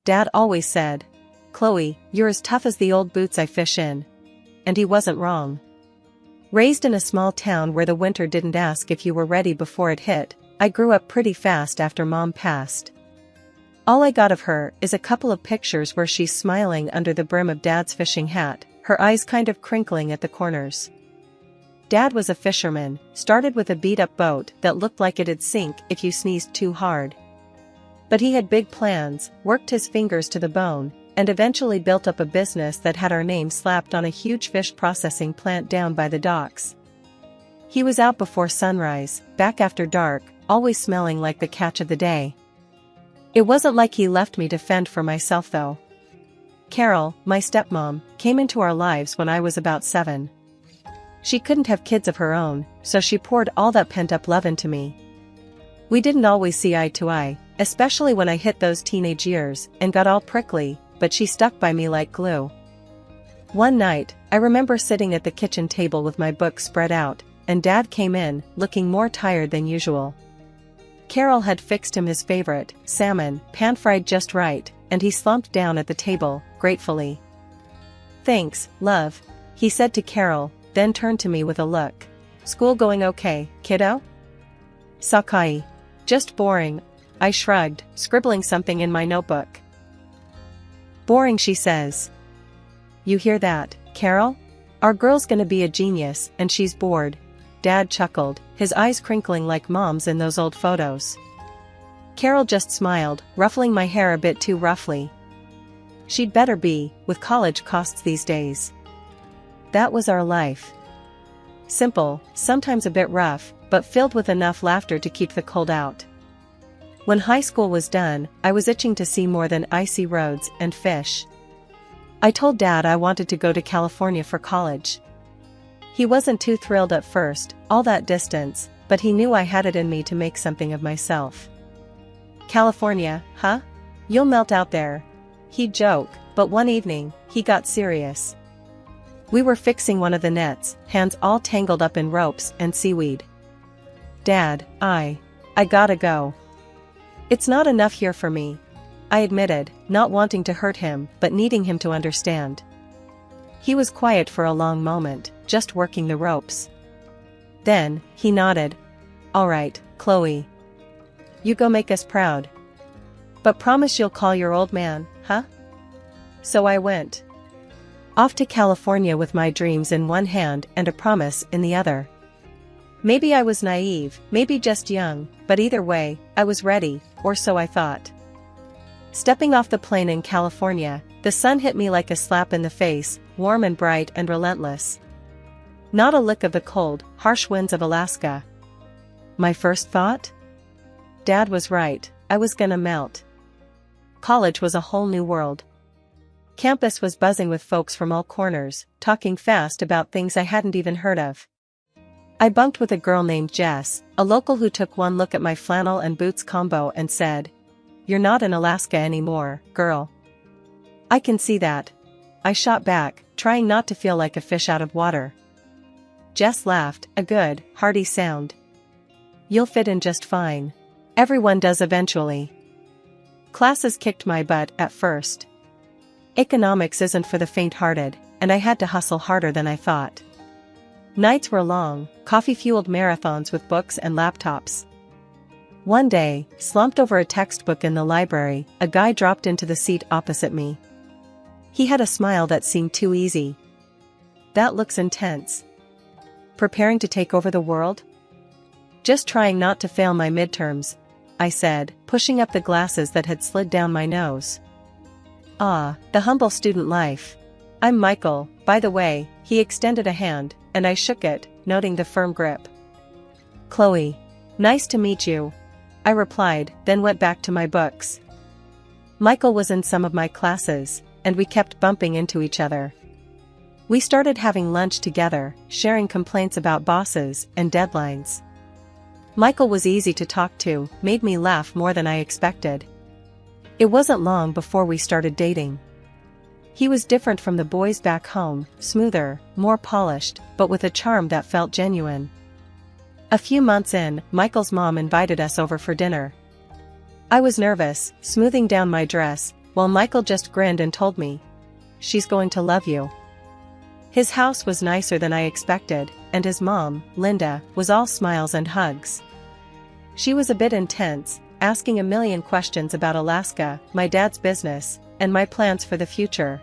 Dad always said, "Chloe, you're as tough as the old boots I fish in." And he wasn't wrong. Raised in a small town where the winter didn't ask if you were ready before it hit, I grew up pretty fast after Mom passed. All I got of her is a couple of pictures where she's smiling under the brim of Dad's fishing hat, her eyes kind of crinkling at the corners. Dad was a fisherman, started with a beat-up boat that looked like it'd sink if you sneezed too hard. But he had big plans, worked his fingers to the bone, and eventually built up a business that had our name slapped on a huge fish processing plant down by the docks. He was out before sunrise, back after dark, always smelling like the catch of the day. It wasn't like he left me to fend for myself though. Carol, my stepmom, came into our lives when I was about 7. She couldn't have kids of her own, so she poured all that pent-up love into me. We didn't always see eye to eye, especially when I hit those teenage years and got all prickly, but she stuck by me like glue. One night, I remember sitting at the kitchen table with my book spread out, and Dad came in, looking more tired than usual. Carol had fixed him his favorite, salmon, pan-fried just right, and he slumped down at the table, gratefully. "Thanks, love," he said to Carol, then turned to me with a look. "School going okay, kiddo?" "Sakai. Just boring," I shrugged, scribbling something in my notebook. "Boring," she says. "You hear that, Carol? Our girl's gonna be a genius, and she's bored." Dad chuckled, his eyes crinkling like Mom's in those old photos. Carol just smiled, ruffling my hair a bit too roughly. "She'd better be, with college costs these days." That was our life. Simple, sometimes a bit rough, but filled with enough laughter to keep the cold out. When high school was done, I was itching to see more than icy roads and fish. I told Dad I wanted to go to California for college. He wasn't too thrilled at first, all that distance, but he knew I had it in me to make something of myself. "California, huh? You'll melt out there." He'd joke, but one evening, he got serious. We were fixing one of the nets, hands all tangled up in ropes and seaweed. "Dad, I gotta go. It's not enough here for me," I admitted, not wanting to hurt him but needing him to understand. He was quiet for a long moment, just working the ropes. Then, he nodded. "All right, Chloe. You go make us proud. But promise you'll call your old man, huh?" So I went. Off to California with my dreams in one hand and a promise in the other. Maybe I was naive, maybe just young, but either way, I was ready, or so I thought. Stepping off the plane in California, the sun hit me like a slap in the face, warm and bright and relentless. Not a lick of the cold, harsh winds of Alaska. My first thought? Dad was right, I was gonna melt. College was a whole new world. Campus was buzzing with folks from all corners, talking fast about things I hadn't even heard of. I bunked with a girl named Jess, a local who took one look at my flannel and boots combo and said, "You're not in Alaska anymore, girl." "I can see that," I shot back, trying not to feel like a fish out of water. Jess laughed, a good, hearty sound. "You'll fit in just fine. Everyone does eventually." Classes kicked my butt at first. Economics isn't for the faint-hearted, and I had to hustle harder than I thought. Nights were long, coffee-fueled marathons with books and laptops. One day, slumped over a textbook in the library, a guy dropped into the seat opposite me. He had a smile that seemed too easy. "That looks intense. Preparing to take over the world?" "Just trying not to fail my midterms," I said, pushing up the glasses that had slid down my nose. "Ah, the humble student life. I'm Michael, by the way." He extended a hand, and I shook it, noting the firm grip. "Chloe. Nice to meet you," I replied, then went back to my books. Michael was in some of my classes, and we kept bumping into each other. We started having lunch together, sharing complaints about bosses and deadlines. Michael was easy to talk to, made me laugh more than I expected. It wasn't long before we started dating. He was different from the boys back home, smoother, more polished, but with a charm that felt genuine. A few months in, Michael's mom invited us over for dinner. I was nervous, smoothing down my dress, while Michael just grinned and told me, "She's going to love you." His house was nicer than I expected, and his mom, Linda, was all smiles and hugs. She was a bit intense, asking a million questions about Alaska, my dad's business, and my plans for the future.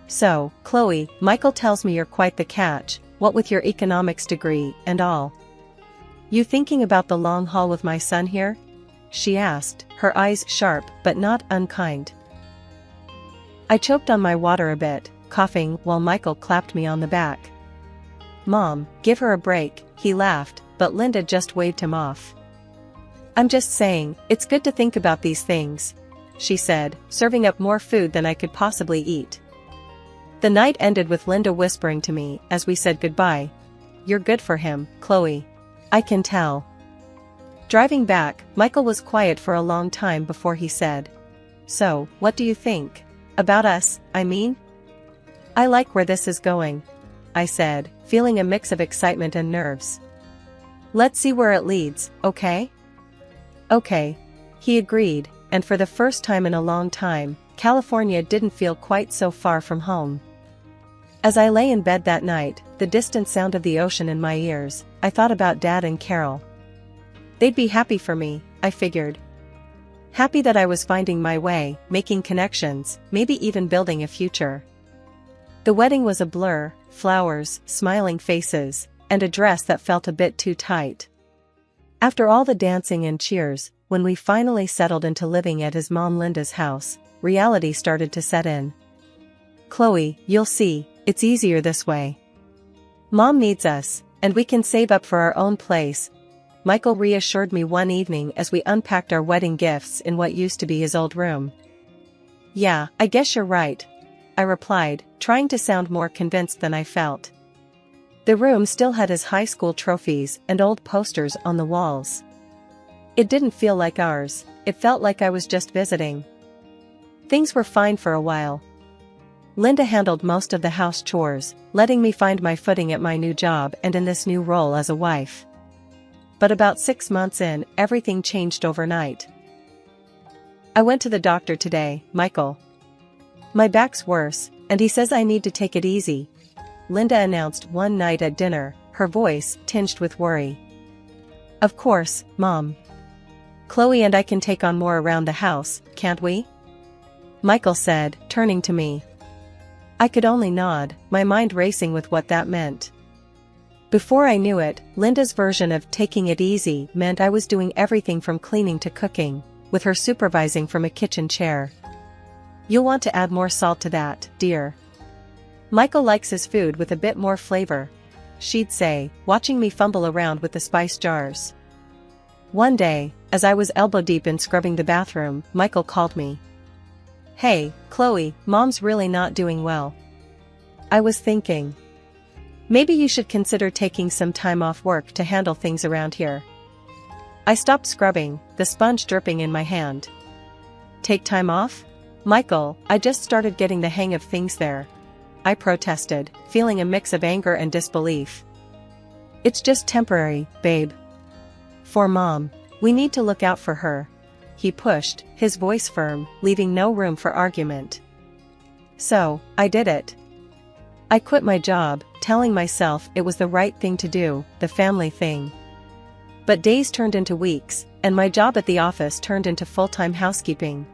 "So, Chloe, Michael tells me you're quite the catch, what with your economics degree and all. You thinking about the long haul with my son here?" she asked, her eyes sharp but not unkind. I choked on my water a bit, coughing while Michael clapped me on the back. "Mom, give her a break," he laughed, but Linda just waved him off. "I'm just saying, it's good to think about these things," she said, serving up more food than I could possibly eat. The night ended with Linda whispering to me as we said goodbye, "You're good for him, Chloe. I can tell." Driving back, Michael was quiet for a long time before he said, "So, what do you think? About us, I mean?" "I like where this is going," I said, feeling a mix of excitement and nerves. "Let's see where it leads, okay?" "Okay," he agreed, and for the first time in a long time, California didn't feel quite so far from home. As I lay in bed that night, the distant sound of the ocean in my ears, I thought about Dad and Carol. They'd be happy for me, I figured. Happy that I was finding my way, making connections, maybe even building a future. The wedding was a blur, flowers, smiling faces, and a dress that felt a bit too tight. After all the dancing and cheers, when we finally settled into living at his mom Linda's house, reality started to set in. "Chloe, you'll see, it's easier this way. Mom needs us, and we can save up for our own place," Michael reassured me one evening as we unpacked our wedding gifts in what used to be his old room. "Yeah, I guess you're right," I replied, trying to sound more convinced than I felt. The room still had his high school trophies and old posters on the walls. It didn't feel like ours, it felt like I was just visiting. Things were fine for a while. Linda handled most of the house chores, letting me find my footing at my new job and in this new role as a wife. But about 6 months in, everything changed overnight. "I went to the doctor today, Michael. My back's worse, and he says I need to take it easy," Linda announced one night at dinner, her voice tinged with worry. "Of course, Mom. Chloe and I can take on more around the house, can't we?" Michael said, turning to me. I could only nod, my mind racing with what that meant. Before I knew it, Linda's version of taking it easy meant I was doing everything from cleaning to cooking, with her supervising from a kitchen chair. "You'll want to add more salt to that, dear. Michael likes his food with a bit more flavor," she'd say, watching me fumble around with the spice jars. One day, as I was elbow-deep in scrubbing the bathroom, Michael called me. "Hey, Chloe, Mom's really not doing well." I was thinking, maybe you should consider taking some time off work to handle things around here. I stopped scrubbing, the sponge dripping in my hand. "Take time off? Michael, I just started getting the hang of things there," I protested, feeling a mix of anger and disbelief. "It's just temporary, babe. For Mom, we need to look out for her," he pushed, his voice firm, leaving no room for argument. So, I did it. I quit my job, telling myself it was the right thing to do, the family thing. But days turned into weeks, and my job at the office turned into full-time housekeeping.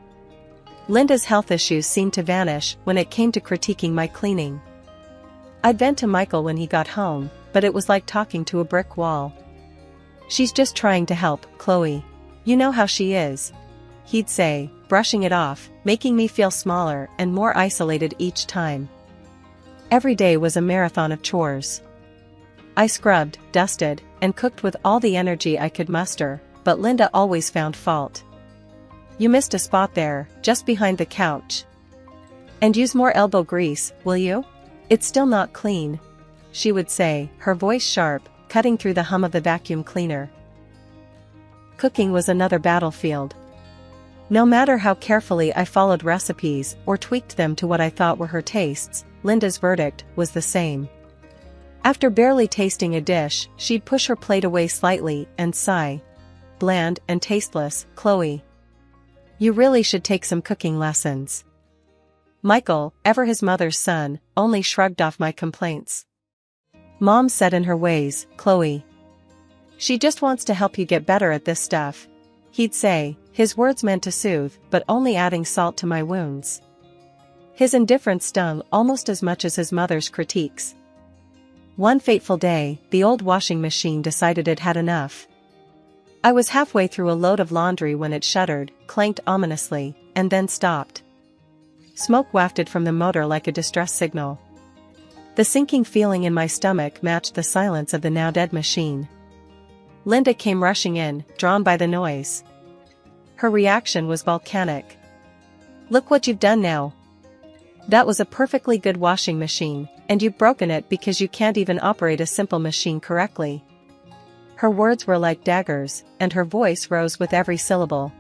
Linda's health issues seemed to vanish when it came to critiquing my cleaning. I'd vent to Michael when he got home, but it was like talking to a brick wall. "She's just trying to help, Chloe. You know how she is," he'd say, brushing it off, making me feel smaller and more isolated each time. Every day was a marathon of chores. I scrubbed, dusted, and cooked with all the energy I could muster, but Linda always found fault. "You missed a spot there, just behind the couch. And use more elbow grease, will you? It's still not clean," she would say, her voice sharp, cutting through the hum of the vacuum cleaner. Cooking was another battlefield. No matter how carefully I followed recipes or tweaked them to what I thought were her tastes, Linda's verdict was the same. After barely tasting a dish, she'd push her plate away slightly and sigh. "Bland and tasteless, Chloe. You really should take some cooking lessons. Michael, ever his mother's son, only shrugged off my complaints. Mom said in her ways, Chloe. She just wants to help you get better at this stuff. He'd say, his words meant to soothe, but only adding salt to my wounds. His indifference stung almost as much as his mother's critiques. One fateful day, the old washing machine decided it had enough. I was halfway through a load of laundry when it shuddered, clanked ominously, and then stopped. Smoke wafted from the motor like a distress signal. The sinking feeling in my stomach matched the silence of the now-dead machine. Linda came rushing in, drawn by the noise. Her reaction was volcanic. Look what you've done now. That was a perfectly good washing machine, and you've broken it because you can't even operate a simple machine correctly. Her words were like daggers, and her voice rose with every syllable.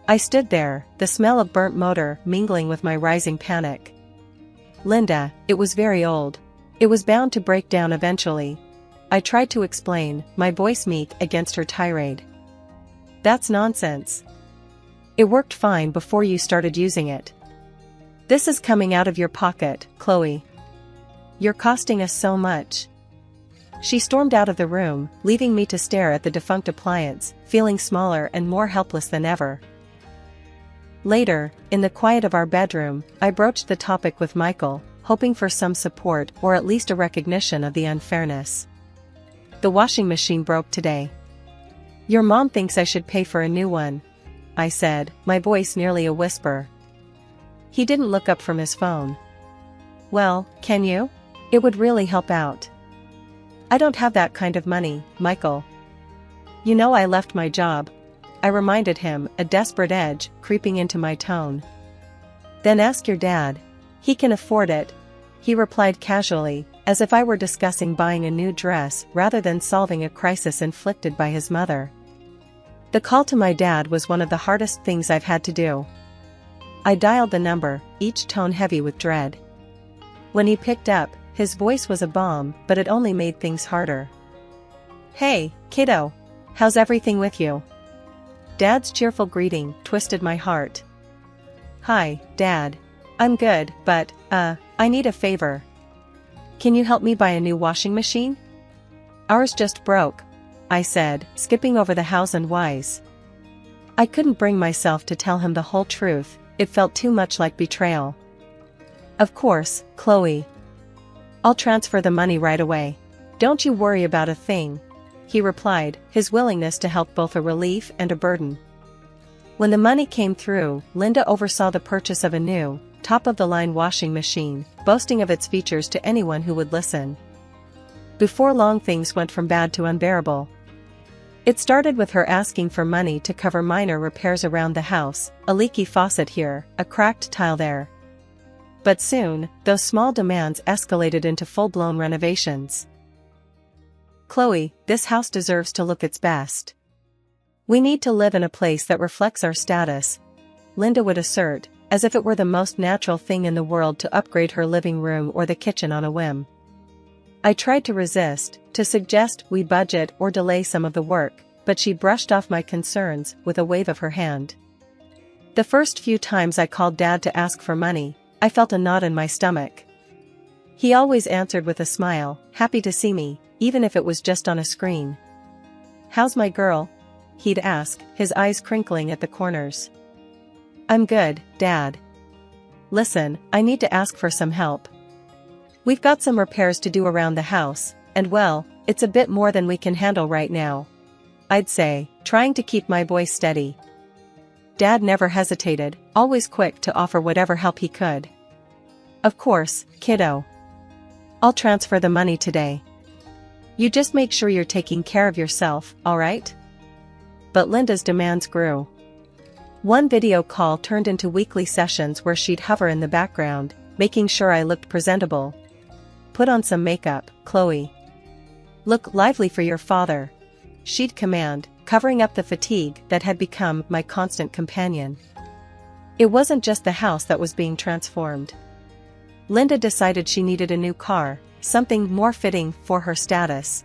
I stood there, the smell of burnt motor mingling with my rising panic. Linda, it was very old. It was bound to break down eventually. I tried to explain, my voice meek against her tirade. That's nonsense. It worked fine before you started using it. This is coming out of your pocket, Chloe. You're costing us so much. She stormed out of the room, leaving me to stare at the defunct appliance, feeling smaller and more helpless than ever. Later, in the quiet of our bedroom, I broached the topic with Michael, hoping for some support or at least a recognition of the unfairness. The washing machine broke today. Your mom thinks I should pay for a new one, I said, my voice nearly a whisper. He didn't look up from his phone. Well, can you? It would really help out. I don't have that kind of money, Michael. You know I left my job. I reminded him, a desperate edge creeping into my tone. Then ask your dad. He can afford it, he replied casually, as if I were discussing buying a new dress rather than solving a crisis inflicted by his mother. The call to my dad was one of the hardest things I've had to do. I dialed the number, each tone heavy with dread. When he picked up, his voice was a bomb, but it only made things harder. Hey, kiddo. How's everything with you? Dad's cheerful greeting twisted my heart. Hi, Dad. I'm good, but, I need a favor. Can you help me buy a new washing machine? Ours just broke, I said, skipping over the hows and whys. I couldn't bring myself to tell him the whole truth, it felt too much like betrayal. Of course, Chloe. I'll transfer the money right away. Don't you worry about a thing, he replied, his willingness to help both a relief and a burden. When the money came through, Linda oversaw the purchase of a new, top-of-the-line washing machine, boasting of its features to anyone who would listen. Before long things went from bad to unbearable. It started with her asking for money to cover minor repairs around the house, a leaky faucet here, a cracked tile there. But soon, those small demands escalated into full-blown renovations. Chloe, this house deserves to look its best. We need to live in a place that reflects our status, Linda would assert, as if it were the most natural thing in the world to upgrade her living room or the kitchen on a whim. I tried to resist, to suggest we budget or delay some of the work, but she brushed off my concerns with a wave of her hand. The first few times I called Dad to ask for money, I felt a knot in my stomach. He always answered with a smile, happy to see me, even if it was just on a screen. How's my girl? He'd ask, his eyes crinkling at the corners. I'm good, Dad. Listen, I need to ask for some help. We've got some repairs to do around the house, and well, it's a bit more than we can handle right now, I'd say, trying to keep my voice steady. Dad never hesitated, always quick to offer whatever help he could. Of course, kiddo. I'll transfer the money today. You just make sure you're taking care of yourself, alright? But Linda's demands grew. One video call turned into weekly sessions where she'd hover in the background, making sure I looked presentable. Put on some makeup, Chloe. Look lively for your father, she'd command, covering up the fatigue that had become my constant companion. It wasn't just the house that was being transformed. Linda decided she needed a new car, something more fitting for her status.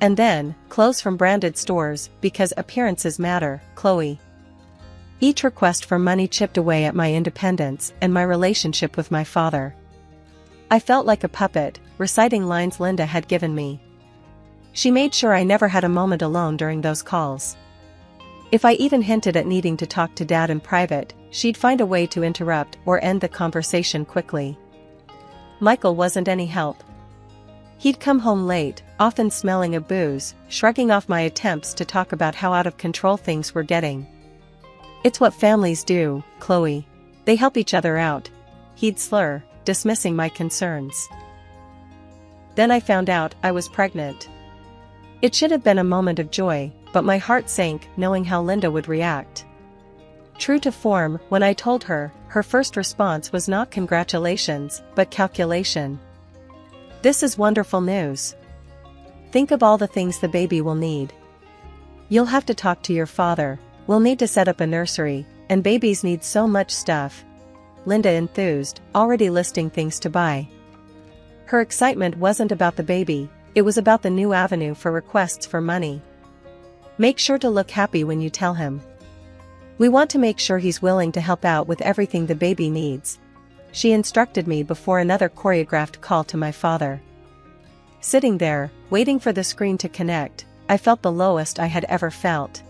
And then, clothes from branded stores, because appearances matter, Chloe. Each request for money chipped away at my independence and my relationship with my father. I felt like a puppet, reciting lines Linda had given me. She made sure I never had a moment alone during those calls. If I even hinted at needing to talk to Dad in private, she'd find a way to interrupt or end the conversation quickly. Michael wasn't any help. He'd come home late, often smelling of booze, shrugging off my attempts to talk about how out of control things were getting. "It's what families do, Chloe. They help each other out," he'd slur, dismissing my concerns. Then I found out I was pregnant. It should have been a moment of joy, but my heart sank knowing how Linda would react. True to form, when I told her, her first response was not congratulations, but calculation. "This is wonderful news. Think of all the things the baby will need. You'll have to talk to your father, we'll need to set up a nursery, and babies need so much stuff," Linda enthused, already listing things to buy. Her excitement wasn't about the baby, it was about the new avenue for requests for money. "Make sure to look happy when you tell him. We want to make sure he's willing to help out with everything the baby needs," she instructed me before another choreographed call to my father. Sitting there, waiting for the screen to connect, I felt the lowest I had ever felt.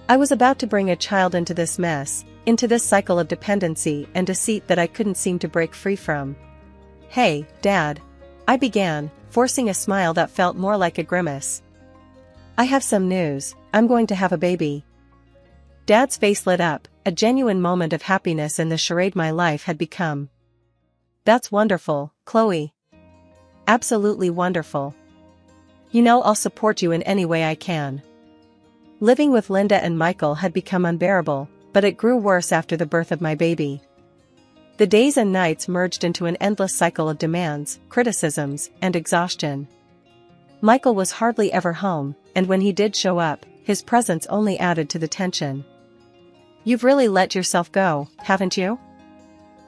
I was about to bring a child into this mess, into this cycle of dependency and deceit that I couldn't seem to break free from. "Hey, Dad," I began, forcing a smile that felt more like a grimace. "I have some news, I'm going to have a baby." Dad's face lit up, a genuine moment of happiness in the charade my life had become. "That's wonderful, Chloe. Absolutely wonderful. You know I'll support you in any way I can." Living with Linda and Michael had become unbearable, but it grew worse after the birth of my baby. The days and nights merged into an endless cycle of demands, criticisms, and exhaustion. Michael was hardly ever home, and when he did show up, his presence only added to the tension. "You've really let yourself go, haven't you?"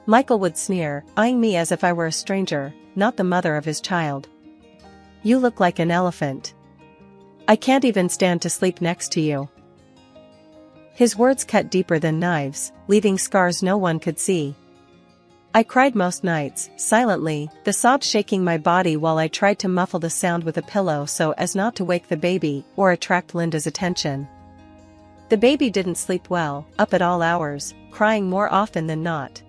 Michael would sneer, eyeing me as if I were a stranger, not the mother of his child. "You look like an elephant. I can't even stand to sleep next to you." His words cut deeper than knives, leaving scars no one could see. I cried most nights, silently, the sobs shaking my body while I tried to muffle the sound with a pillow so as not to wake the baby or attract Linda's attention. The baby didn't sleep well, up at all hours, crying more often than not.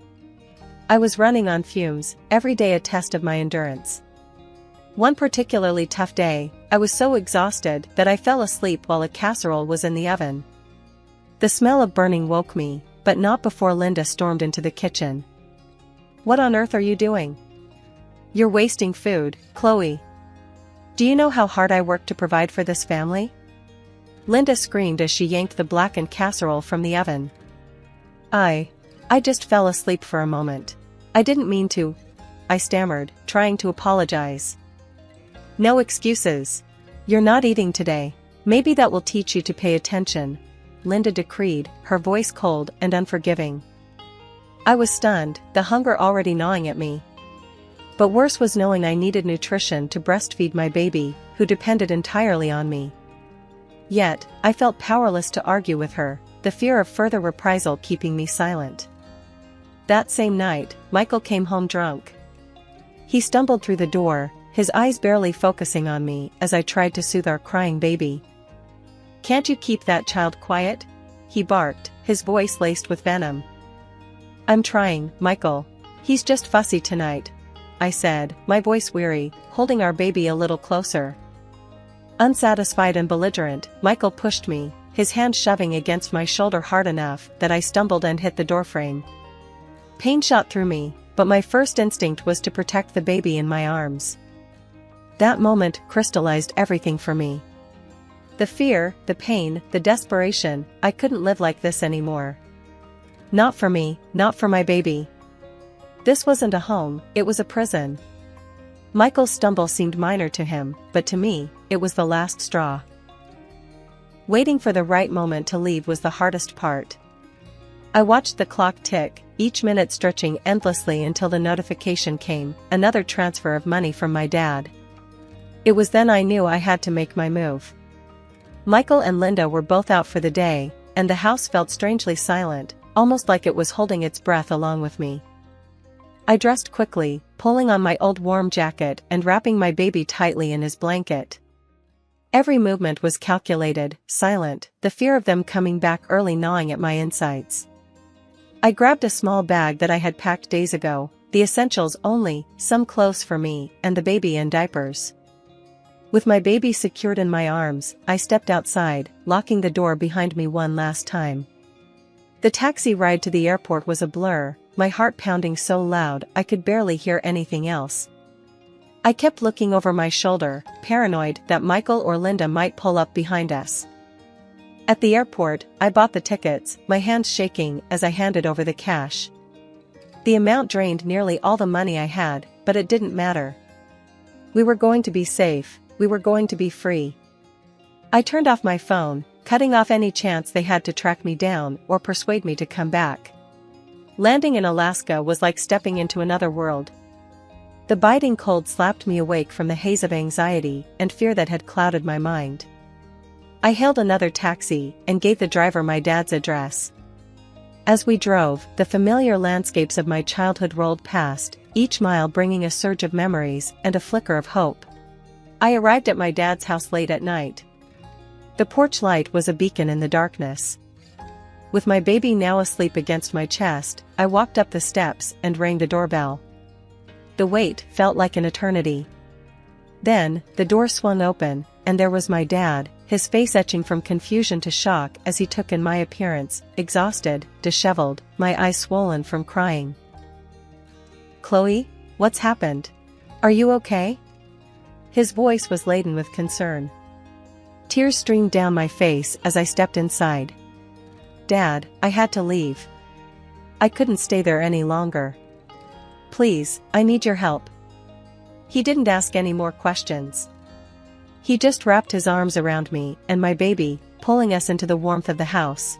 I was running on fumes, every day a test of my endurance. One particularly tough day, I was so exhausted that I fell asleep while a casserole was in the oven. The smell of burning woke me, but not before Linda stormed into the kitchen. "What on earth are you doing? You're wasting food, Chloe. Do you know how hard I work to provide for this family?" Linda screamed as she yanked the blackened casserole from the oven. I just fell asleep for a moment. I didn't mean to," I stammered, trying to apologize. "No excuses. You're not eating today. Maybe that will teach you to pay attention," Linda decreed, her voice cold and unforgiving. I was stunned, the hunger already gnawing at me. But worse was knowing I needed nutrition to breastfeed my baby, who depended entirely on me. Yet, I felt powerless to argue with her, the fear of further reprisal keeping me silent. That same night, Michael came home drunk. He stumbled through the door, his eyes barely focusing on me as I tried to soothe our crying baby. "Can't you keep that child quiet?" he barked, his voice laced with venom. "I'm trying, Michael. He's just fussy tonight," I said, my voice weary, holding our baby a little closer. Unsatisfied and belligerent, Michael pushed me, his hand shoving against my shoulder hard enough that I stumbled and hit the doorframe. Pain shot through me, but my first instinct was to protect the baby in my arms. That moment crystallized everything for me. The fear, the pain, the desperation, I couldn't live like this anymore. Not for me, not for my baby. This wasn't a home, it was a prison. Michael's stumble seemed minor to him, but to me, it was the last straw. Waiting for the right moment to leave was the hardest part. I watched the clock tick, each minute stretching endlessly until the notification came, another transfer of money from my dad. It was then I knew I had to make my move. Michael and Linda were both out for the day, and the house felt strangely silent, almost like it was holding its breath along with me. I dressed quickly, pulling on my old warm jacket and wrapping my baby tightly in his blanket. Every movement was calculated, silent, the fear of them coming back early gnawing at my insides. I grabbed a small bag that I had packed days ago, the essentials only, some clothes for me, and the baby in diapers. With my baby secured in my arms, I stepped outside, locking the door behind me one last time. The taxi ride to the airport was a blur, my heart pounding so loud I could barely hear anything else. I kept looking over my shoulder, paranoid that Michael or Linda might pull up behind us. At the airport, I bought the tickets, my hands shaking as I handed over the cash. The amount drained nearly all the money I had, but it didn't matter. We were going to be safe, we were going to be free. I turned off my phone, cutting off any chance they had to track me down or persuade me to come back. Landing in Alaska was like stepping into another world. The biting cold slapped me awake from the haze of anxiety and fear that had clouded my mind. I hailed another taxi and gave the driver my dad's address. As we drove, the familiar landscapes of my childhood rolled past, each mile bringing a surge of memories and a flicker of hope. I arrived at my dad's house late at night. The porch light was a beacon in the darkness. With my baby now asleep against my chest, I walked up the steps and rang the doorbell. The wait felt like an eternity. Then, the door swung open, and there was my dad, his face etching from confusion to shock as he took in my appearance, exhausted, disheveled, my eyes swollen from crying. "Chloe, what's happened? Are you okay?" His voice was laden with concern. Tears streamed down my face as I stepped inside. "Dad, I had to leave. I couldn't stay there any longer. Please, I need your help." He didn't ask any more questions. He just wrapped his arms around me and my baby, pulling us into the warmth of the house.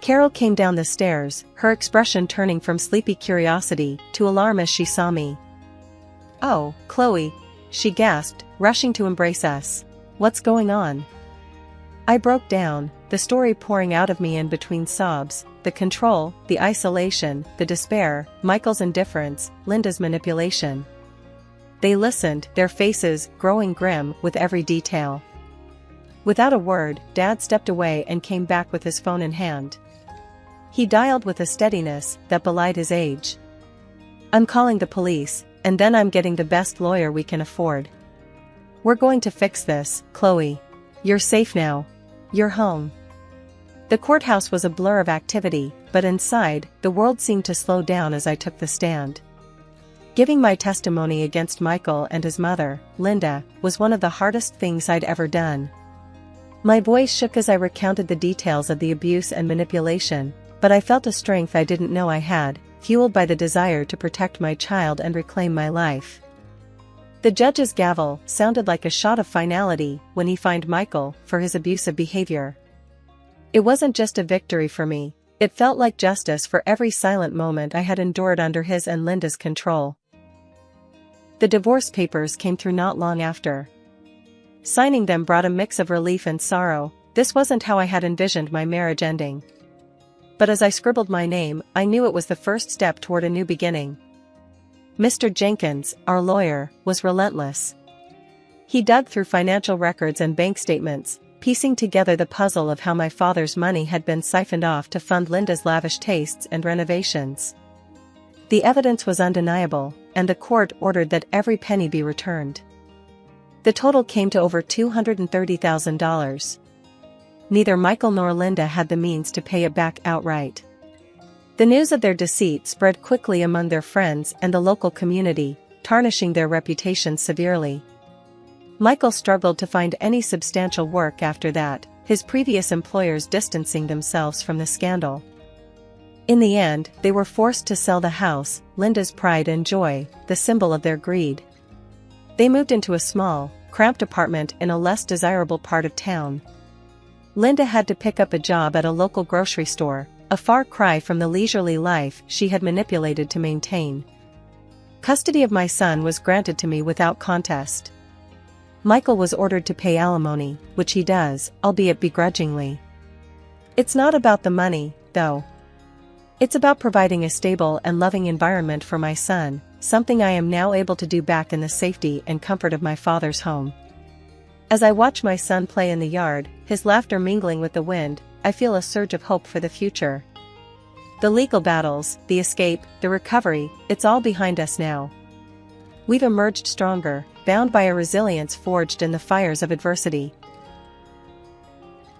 Carol came down the stairs, her expression turning from sleepy curiosity to alarm as she saw me. "Oh, Chloe," she gasped, rushing to embrace us. "What's going on?" I broke down, the story pouring out of me in between sobs, the control, the isolation, the despair, Michael's indifference, Linda's manipulation. They listened, their faces growing grim with every detail. Without a word, Dad stepped away and came back with his phone in hand. He dialed with a steadiness that belied his age. "I'm calling the police, and then I'm getting the best lawyer we can afford. We're going to fix this, Chloe. You're safe now. You're home." The courthouse was a blur of activity, but inside, the world seemed to slow down as I took the stand. Giving my testimony against Michael and his mother, Linda, was one of the hardest things I'd ever done. My voice shook as I recounted the details of the abuse and manipulation, but I felt a strength I didn't know I had, fueled by the desire to protect my child and reclaim my life. The judge's gavel sounded like a shot of finality when he fined Michael for his abusive behavior. It wasn't just a victory for me, it felt like justice for every silent moment I had endured under his and Linda's control. The divorce papers came through not long after. Signing them brought a mix of relief and sorrow. This wasn't how I had envisioned my marriage ending. But as I scribbled my name, I knew it was the first step toward a new beginning. Mr. Jenkins, our lawyer, was relentless. He dug through financial records and bank statements, piecing together the puzzle of how my father's money had been siphoned off to fund Linda's lavish tastes and renovations. The evidence was undeniable, and the court ordered that every penny be returned. The total came to over $230,000. Neither Michael nor Linda had the means to pay it back outright. The news of their deceit spread quickly among their friends and the local community, tarnishing their reputations severely. Michael struggled to find any substantial work after that, his previous employers distancing themselves from the scandal. In the end, they were forced to sell the house, Linda's pride and joy, the symbol of their greed. They moved into a small, cramped apartment in a less desirable part of town. Linda had to pick up a job at a local grocery store, a far cry from the leisurely life she had manipulated to maintain. Custody of my son was granted to me without contest. Michael was ordered to pay alimony, which he does, albeit begrudgingly. It's not about the money, though. It's about providing a stable and loving environment for my son, something I am now able to do back in the safety and comfort of my father's home. As I watch my son play in the yard, his laughter mingling with the wind, I feel a surge of hope for the future. The legal battles, the escape, the recovery, it's all behind us now. We've emerged stronger, bound by a resilience forged in the fires of adversity.